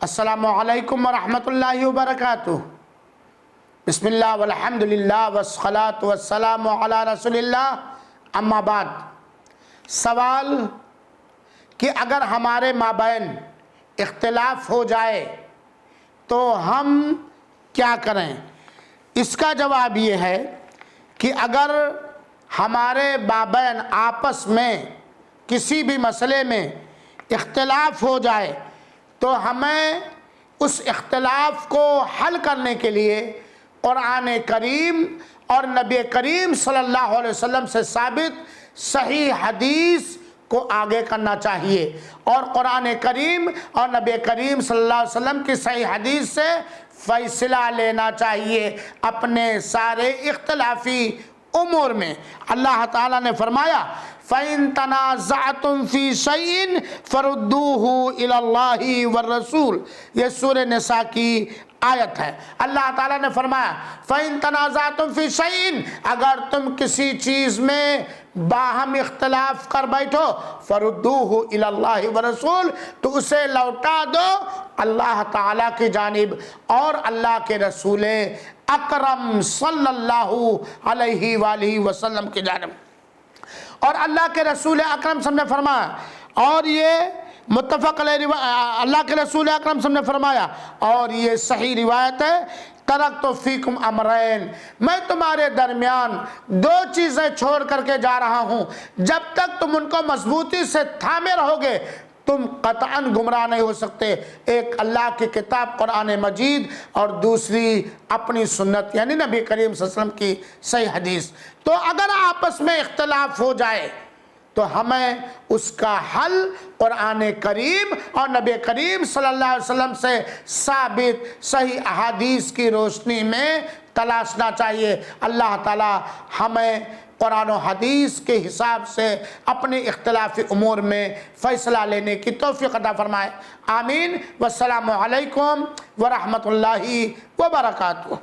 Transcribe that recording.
अस्सलामु अलैकुम वरहमतुल्लाहि वबरकातुह। बिस्मिल्लाह वल्हम्दुलिल्लाह वस्सलातु वस्सलामु अला रसूलिल्लाह, अम्मा बाद। सवाल कि अगर हमारे माबैन इख्तिलाफ हो जाए तो हम क्या करें। इसका जवाब ये है कि अगर हमारे माबैन आपस में किसी भी मसले में इख्तिलाफ हो जाए तो हमें उस इख्तिलाफ को हल करने के लिए कुरान करीम और नबी करीम सल्लल्लाहु अलैहि वसल्लम से साबित सही हदीस को आगे करना चाहिए और कुरान करीम और नबी करीम सल्लल्लाहु अलैहि वसल्लम की सही हदीस से फैसला लेना चाहिए अपने सारे इख्तिलाफी उमूर में। अल्लाह ताला ने फरमाया फ़इन तनाज़अतुम फ़ी शैइन फ़रुद्दूहु इलल्लाहि वर्रसूल। ये सूरह निसा की आयत है। अल्लाह ताला ने फरमाया फ़इन तनाज़अतुम फ़ी शैइन, अगर तुम किसी चीज़ में बाहम इख्तिलाफ कर बैठो, फ़रुद्दूहु इलल्लाहि वर्रसूल, तो उसे लौटा दो अल्लाह ताला की जानिब और अल्लाह के रसूल अकरम सल्लल्लाहु अलैहि वालिहि वसल्लम की जानिब। और अल्लाह के रसूल अकरम ने फरमाया, और ये मुत्तफ़क़ अलैहि अल्लाह के रसूल अकरम ने फरमाया, और ये सही रिवायत है, तरक्तु फ़ीकुम अमरैन, मैं तुम्हारे दरमियान दो चीज़ें छोड़ करके जा रहा हूँ, जब तक तुम उनको मजबूती से थामे रहोगे तुम कतअन गुमराह नहीं हो सकते। एक अल्लाह की किताब कुरान मजीद और दूसरी अपनी सुन्नत यानी नबी करीम सल्लल्लाहु अलैहि वसल्लम की सही हदीस। तो अगर आपस में इख्तिलाफ हो जाए तो हमें उसका हल कुरान करीम और नबी करीम सल्लल्लाहु अलैहि वसल्लम से साबित सही अहादीस की रोशनी में तलाशना चाहिए। अल्लाह ताला हमें कुरान और हदीस के हिसाब से अपने इख्तिलाफी उमूर में फ़ैसला लेने की तौफ़ीक़ अता फ़रमाए। आमीन। वस्सलामु अलैकुम वरहमतुल्लाहि वबरकातुहू।